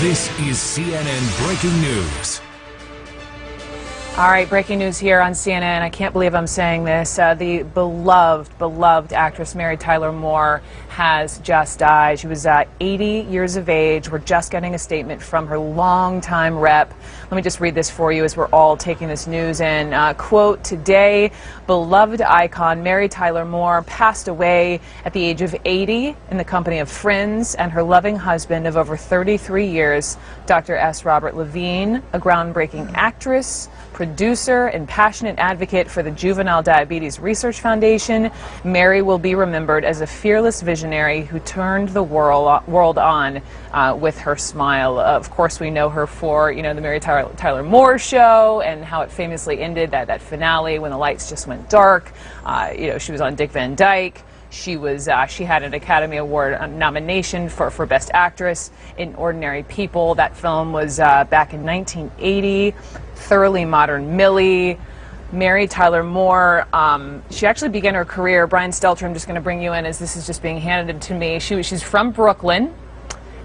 This is CNN Breaking News. All right, breaking news here on CNN. I can't believe I'm saying this. The beloved actress Mary Tyler Moore has just died. She was 80 years of age. We're just getting a statement from her longtime rep. Let me just read this for you as we're all taking this news in. Quote, today, beloved icon Mary Tyler Moore passed away at the age of 80 in the company of friends and her loving husband of over 33 years, Dr. S. Robert Levine, a groundbreaking actress, producer, and passionate advocate for the Juvenile Diabetes Research Foundation. Mary will be remembered as a fearless visionary who turned the world on with her smile. Of course, we know her for, the Mary Tyler Moore Show and how it famously ended, that finale when the lights just went dark. She was on Dick Van Dyke. She had an Academy Award nomination for Best Actress in Ordinary People. That film was back in 1980. Thoroughly Modern Millie. Mary Tyler Moore, she actually began her career, Brian Stelter, I'm just going to bring you in as this is just being handed to me. She's from Brooklyn,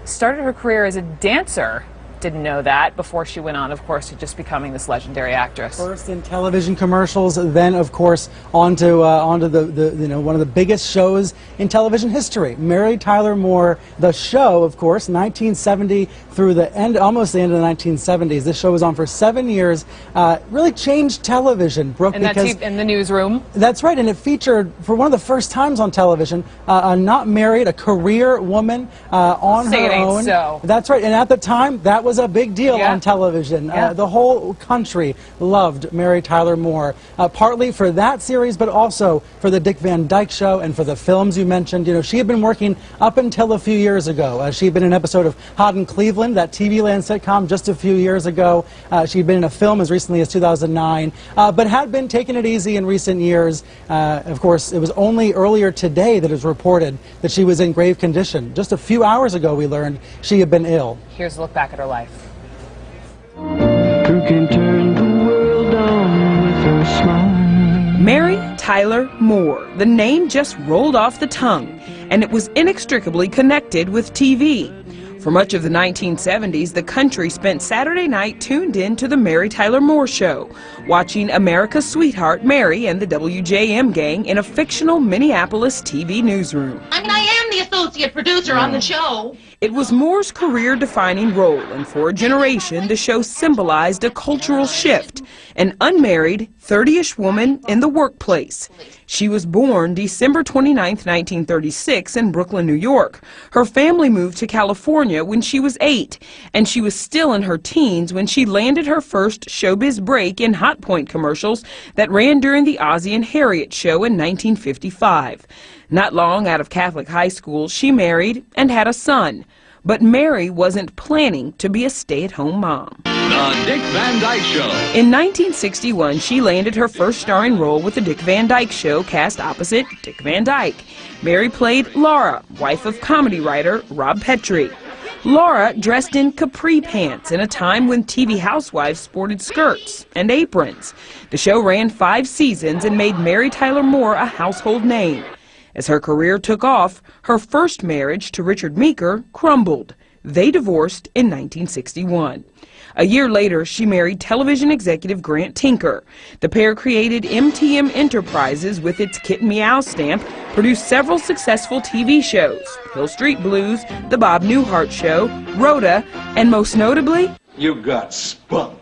started her career as a dancer. Didn't know that before she went on, of course, to just becoming this legendary actress. First in television commercials, then, of course, onto the one of the biggest shows in television history. Mary Tyler Moore, the show, of course, 1970 through almost the end of the 1970s. This show was on for 7 years. Really changed television, Brooke, because in the newsroom. That's right, and it featured for one of the first times on television a not married, a career woman on her own. So. That's right, and at the time that was a big deal on television. The whole country loved Mary Tyler Moore, partly for that series, but also for the Dick Van Dyke Show and for the films you mentioned. She had been working up until a few years ago. She had been in an episode of Hot in Cleveland, that TV Land sitcom, just a few years ago. She had been in a film as recently as 2009, but had been taking it easy in recent years. Of course, it was only earlier today that it was reported that she was in grave condition. Just a few hours ago, we learned she had been ill. Here's a look back at her life. Who can turn the world on with her smile? Mary Tyler Moore. The name just rolled off the tongue, and it was inextricably connected with TV. For much of the 1970s, the country spent Saturday night tuned in to the Mary Tyler Moore Show, watching America's sweetheart Mary and the WJM gang in a fictional Minneapolis TV newsroom. I am the associate producer on the show. It was Moore's career-defining role, and for a generation, the show symbolized a cultural shift, an unmarried, 30-ish woman in the workplace. She was born December 29, 1936 in Brooklyn, New York. Her family moved to California when she was 8, and she was still in her teens when she landed her first showbiz break in Hot Point commercials that ran during the Ozzie and Harriet show in 1955. Not long out of Catholic high school, she married and had a son. But Mary wasn't planning to be a stay-at-home mom. The Dick Van Dyke Show. In 1961, she landed her first starring role with the Dick Van Dyke Show, cast opposite Dick Van Dyke. Mary played Laura, wife of comedy writer Rob Petrie. Laura dressed in capri pants in a time when TV housewives sported skirts and aprons. The show ran 5 seasons and made Mary Tyler Moore a household name. As her career took off, her first marriage to Richard Meeker crumbled. They divorced in 1961. A year later, she married television executive Grant Tinker. The pair created MTM Enterprises with its Kit Meow stamp, produced several successful TV shows, Hill Street Blues, The Bob Newhart Show, Rhoda, and most notably, You got spunk.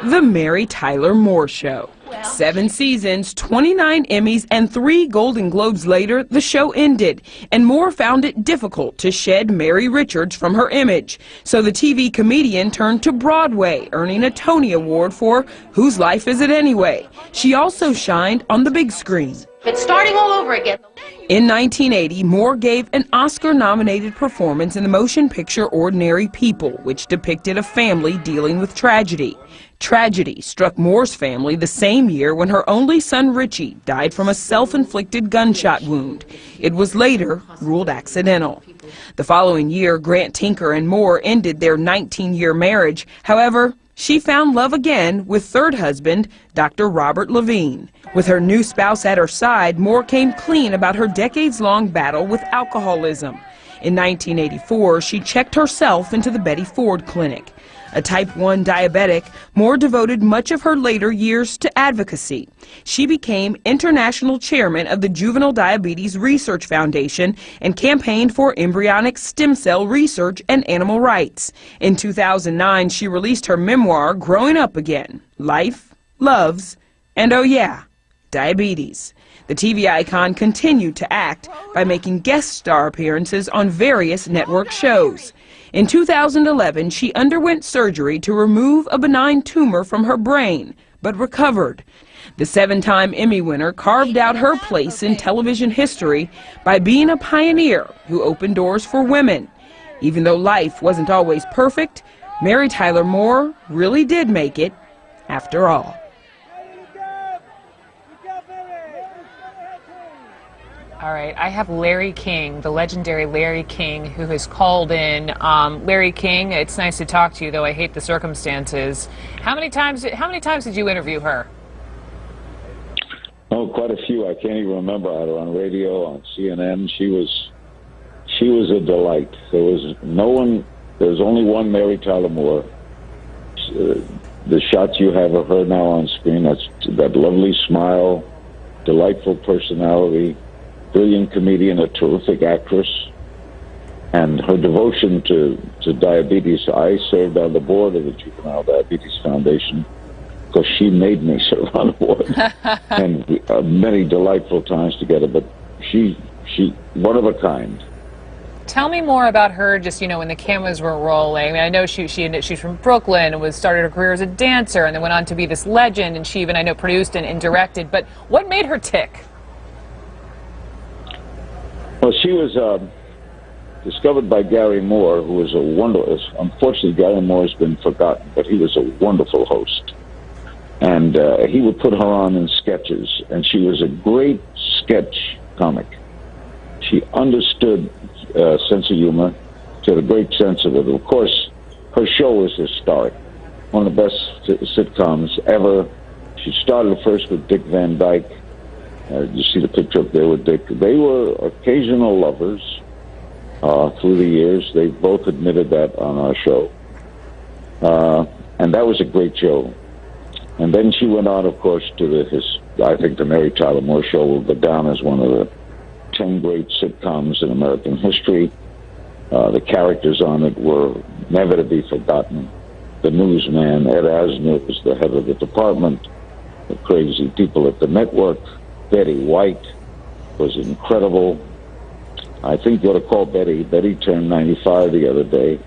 The Mary Tyler Moore Show. 7 seasons, 29 Emmys, and 3 Golden Globes later, the show ended, and Moore found it difficult to shed Mary Richards from her image. So the TV comedian turned to Broadway, earning a Tony Award for Whose Life Is It Anyway? She also shined on the big screen. It's starting all over again. In 1980, Moore gave an Oscar-nominated performance in the motion picture Ordinary People, which depicted a family dealing with tragedy. Tragedy struck Moore's family the same year when her only son Richie died from a self-inflicted gunshot wound. It was later ruled accidental. The following year, Grant Tinker and Moore ended their 19-year marriage. However, she found love again with third husband, Dr. Robert Levine. With her new spouse at her side, Moore came clean about her decades-long battle with alcoholism. In 1984, she checked herself into the Betty Ford Clinic. A type 1 diabetic, Moore devoted much of her later years to advocacy. She became international chairman of the Juvenile Diabetes Research Foundation and campaigned for embryonic stem cell research and animal rights. In 2009, she released her memoir, Growing Up Again: Life, Loves, and oh yeah, Diabetes. The TV icon continued to act by making guest star appearances on various network shows. In 2011, she underwent surgery to remove a benign tumor from her brain, but recovered. The 7-time Emmy winner carved out her place in television history by being a pioneer who opened doors for women. Even though life wasn't always perfect, Mary Tyler Moore really did make it, after all. All right, I have Larry King, the legendary Larry King, who has called in. Larry King, it's nice to talk to you, though I hate the circumstances. How many times did you interview her? Oh, quite a few. I can't even remember. Either on radio, on CNN. She was a delight. There was only one Mary Tyler Moore. The shots you have of her now on screen, that lovely smile, delightful personality, brilliant comedian, a terrific actress, and her devotion to diabetes. I served on the board of the Juvenile Diabetes Foundation because she made me serve on the board, and many delightful times together. But she one of a kind. Tell me more about her, just, when the cameras were rolling. I mean, I know she's from Brooklyn and started her career as a dancer and then went on to be this legend, and she even, I know, produced and directed. But what made her tick? Well, she was discovered by Gary Moore, who was a wonderful. Unfortunately, Gary Moore has been forgotten, but he was a wonderful host, and he would put her on in sketches, and she was a great sketch comic. She understood sense of humor. She had a great sense of it. Of course, her show was historic, one of the best sitcoms ever. She started first with Dick Van Dyke. You see the picture up there with Dick. They were occasional lovers through the years. They both admitted that on our show. And that was a great show. And then she went on, of course, to I think the Mary Tyler Moore Show will go down as one of the 10 great sitcoms in American history. The characters on it were never to be forgotten. The newsman, Ed Asner, was the head of the department. The crazy people at the network. Betty White was incredible. I think you ought to call Betty. Betty turned 95 the other day,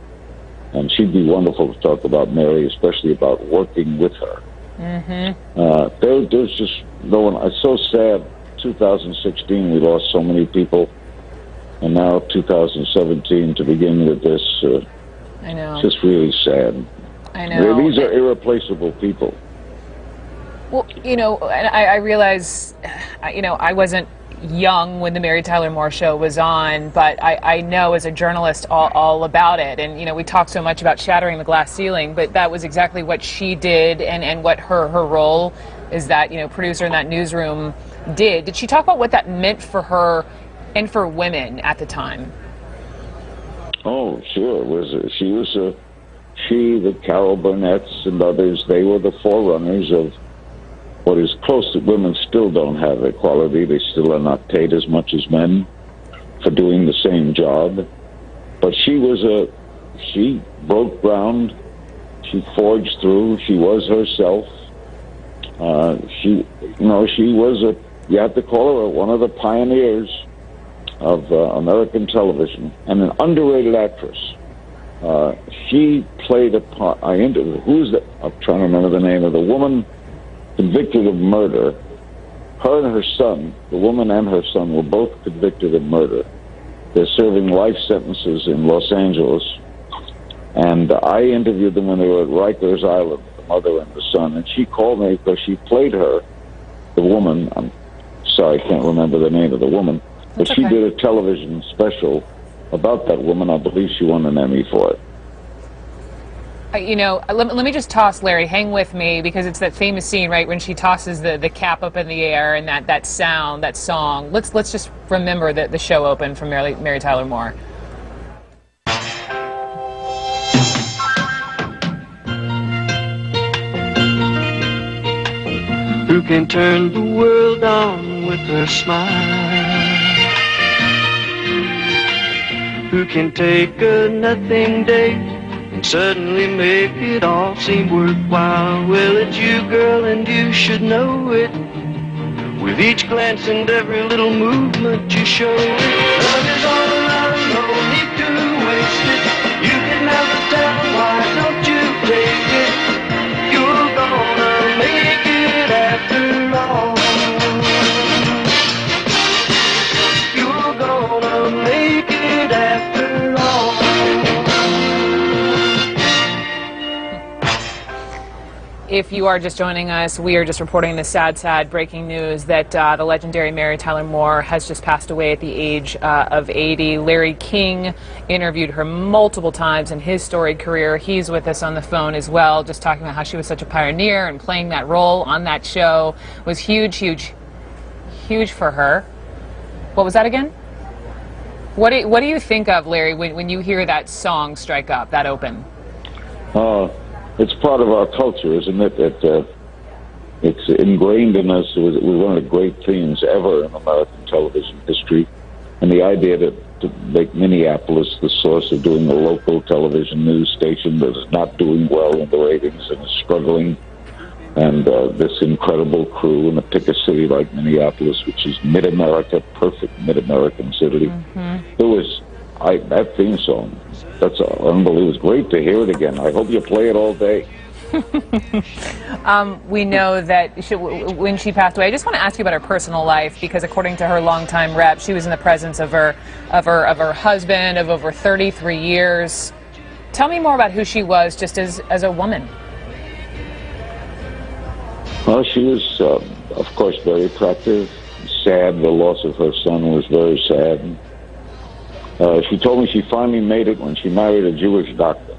and she'd be wonderful to talk about Mary, especially about working with her. Mm-hmm. There's just no one. It's so sad. 2016, we lost so many people, and now 2017 to begin with this. I know. It's just really sad. I know. These are irreplaceable people. Well, I realize, I wasn't young when the Mary Tyler Moore Show was on, but I know as a journalist all about it. And, we talk so much about shattering the glass ceiling, but that was exactly what she did and what her role is that, producer in that newsroom did. Did she talk about what that meant for her and for women at the time? Oh, sure. The Carol Burnett's and others, they were the forerunners of what is close to women still don't have equality. They still are not paid as much as men for doing the same job. But she broke ground. She forged through. She was herself. She was you have to call her one of the pioneers of American television, and an underrated actress. She played a part. I'm trying to remember the name of the woman convicted of murder. Her and her son, the woman and her son, were both convicted of murder. They're serving life sentences in Los Angeles. And I interviewed them when they were at Rikers Island, the mother and the son. And she called me because she played her, the woman. I'm sorry, I can't remember the name of the woman. But she did a television special about that woman. I believe she won an Emmy for it. Let me just toss, Larry, hang with me, because it's that famous scene, right, when she tosses the cap up in the air and that sound, that song. Let's just remember the show open from Mary Tyler Moore. who can turn the world on with her smile, who can take a nothing day and suddenly make it all seem worthwhile. Well, it's you, girl, and you should know it. With each glance and every little movement you show it. Love is all around, no need to waste it. You can never tell, why don't you take it? You're gonna make it after all. You're gonna make it after all. If you are just joining us, we are just reporting the sad breaking news that the legendary Mary Tyler Moore has just passed away at the age of 80. Larry King interviewed her multiple times in his storied career. He's with us on the phone as well, just talking about how she was such a pioneer and playing that role on that show was huge for her. What was that again? What do you think of, Larry, when you hear that song strike up, that open? It's part of our culture, isn't it? That it's ingrained in us. It was one of the great themes ever in American television history. And the idea to make Minneapolis the source of doing a local television news station that is not doing well in the ratings and is struggling. And this incredible crew in a pick city like Minneapolis, which is mid-America, perfect mid-American city. It was... that theme song, that's unbelievable. It's great to hear it again. I hope you play it all day. We know that when she passed away, I just want to ask you about her personal life, because according to her longtime rep, she was in the presence of her husband of over 33 years. Tell me more about who she was just as a woman. Well, she was, of course, very attractive, sad. The loss of her son was very sad. She told me she finally made it when she married a Jewish doctor.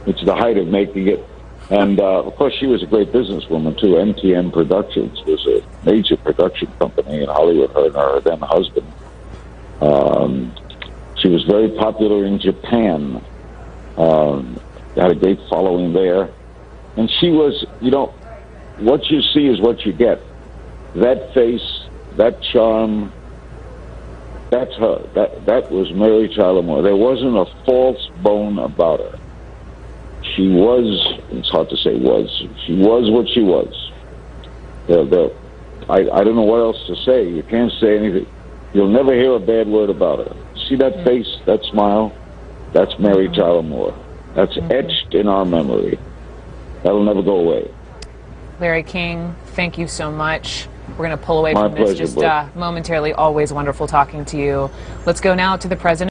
It's the height of making it. And, of course, she was a great businesswoman, too. MTM Productions was a major production company in Hollywood, her and her then husband. She was very popular in Japan. Had a great following there. And she was, what you see is what you get. That face, that charm, that's her. That was Mary Tyler Moore. There wasn't a false bone about her. She was, it's hard to say was, she was what she was. I don't know what else to say. You can't say anything. You'll never hear a bad word about her. See that face, that smile? That's Mary Tyler Moore. That's etched in our memory. That'll nenever go away. Larry King, thank you so much. We're going to pull away My from this pleasure, just momentarily. Always wonderful talking to you. Let's go now to the president.